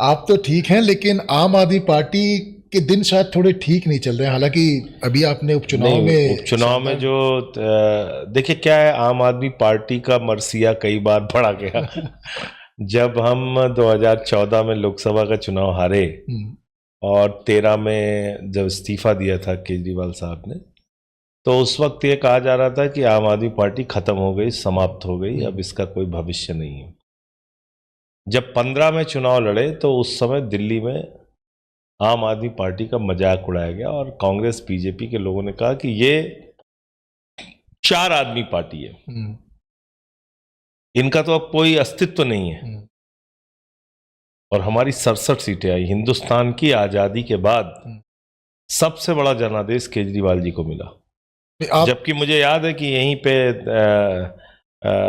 आप तो ठीक हैं, लेकिन आम आदमी पार्टी के दिन शायद थोड़े ठीक नहीं चल रहे हैं। हालांकि अभी आपने उपचुनाव नहीं, में उपचुनाव में जो देखिए क्या है, आम आदमी पार्टी का मरसिया कई बार बढ़ा गया। जब हम 2014 में लोकसभा का चुनाव हारे और 13 में जब इस्तीफा दिया था केजरीवाल साहब ने, तो उस वक्त ये कहा जा रहा था कि आम आदमी पार्टी खत्म हो गई, समाप्त हो गई, अब इसका कोई भविष्य नहीं है। जब 15 में चुनाव लड़े तो उस समय दिल्ली में आम आदमी पार्टी का मजाक उड़ाया गया और कांग्रेस बीजेपी के लोगों ने कहा कि ये 4 आदमी पार्टी है, इनका तो अब कोई अस्तित्व नहीं है। और हमारी 67 सीटें आई। हिंदुस्तान की आजादी के बाद सबसे बड़ा जनादेश केजरीवाल जी को मिला। जबकि मुझे याद है कि यहीं पे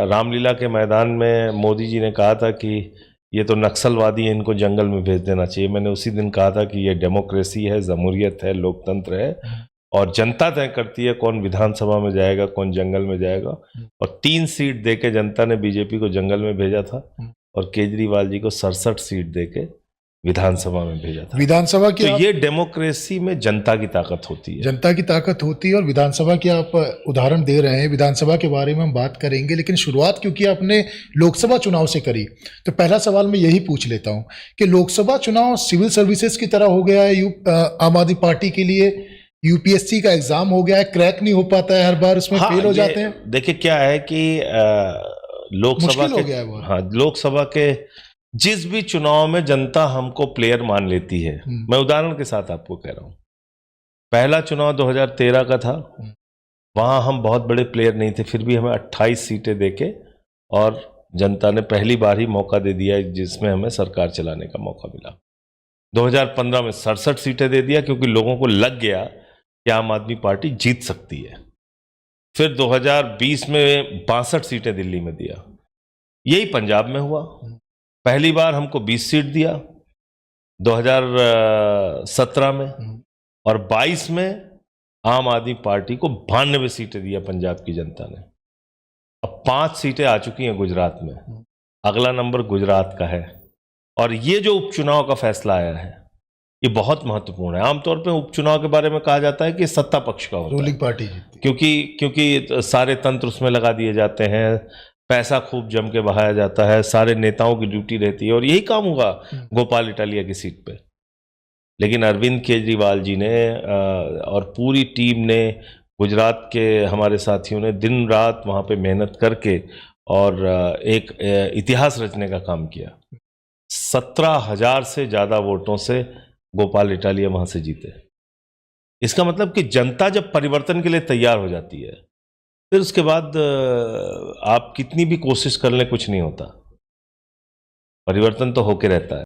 रामलीला के मैदान में मोदी जी ने कहा था कि ये तो नक्सलवादी हैं, इनको जंगल में भेज देना चाहिए। मैंने उसी दिन कहा था कि ये डेमोक्रेसी है, जमहूरियत है, लोकतंत्र है और जनता तय करती है कौन विधानसभा में जाएगा, कौन जंगल में जाएगा। और 3 सीट देके जनता ने बीजेपी को जंगल में भेजा था और केजरीवाल जी को 67 सीट देके विधानसभा में भेजा था। विधानसभा की तो ये डेमोक्रेसी में जनता की ताकत होती है, जनता की ताकत होती है। और विधानसभा की आप उदाहरण दे रहे हैं, विधानसभा के बारे में हम बात करेंगे, लेकिन शुरुआत क्योंकि आपने लोकसभा चुनाव से करी तो पहला सवाल मैं यही पूछ लेता हूं कि लोकसभा चुनाव सिविल सर्विसेज की तरह हो गया है आम आदमी पार्टी के लिए। यूपीएससी का एग्जाम हो गया है, क्रैक नहीं हो पाता है, हर बार उसमें फेल हो जाते हैं। देखिए क्या है कि लोकसभा हो गया है हाँ, लोकसभा के जिस भी चुनाव में जनता हमको प्लेयर मान लेती है। मैं उदाहरण के साथ आपको कह रहा हूं, पहला चुनाव 2013 का था, वहां हम बहुत बड़े प्लेयर नहीं थे, फिर भी हमें 28 सीटें देके और जनता ने पहली बार ही मौका दे दिया जिसमें हमें सरकार चलाने का मौका मिला। 2015 में 67 सीटें दे दिया क्योंकि लोगों को लग गया कि आम आदमी पार्टी जीत सकती है। फिर 2020 में 62 सीटें दिल्ली में दिया। यही पंजाब में हुआ, पहली बार हमको 20 सीट दिया 2017 में और 22 में आम आदमी पार्टी को 92 सीटें दिया पंजाब की जनता ने। अब 5 सीटें आ चुकी हैं गुजरात में, अगला नंबर गुजरात का है। और ये जो उपचुनाव का फैसला आया है ये बहुत महत्वपूर्ण है। आमतौर पे उपचुनाव के बारे में कहा जाता है कि सत्ता पक्ष का होता है, रूलिंग पार्टी, क्योंकि सारे तंत्र उसमें लगा दिए जाते हैं, पैसा खूब जम के बहाया जाता है, सारे नेताओं की ड्यूटी रहती है और यही काम होगा गोपाल इटालिया की सीट पे। लेकिन अरविंद केजरीवाल जी ने और पूरी टीम ने, गुजरात के हमारे साथियों ने दिन रात वहाँ पे मेहनत करके और एक इतिहास रचने का काम किया। 17,000 से ज़्यादा वोटों से गोपाल इटालिया वहाँ से जीते। इसका मतलब कि जनता जब परिवर्तन के लिए तैयार हो जाती है फिर उसके बाद आप कितनी भी कोशिश कर लें कुछ नहीं होता, परिवर्तन तो होके रहता है।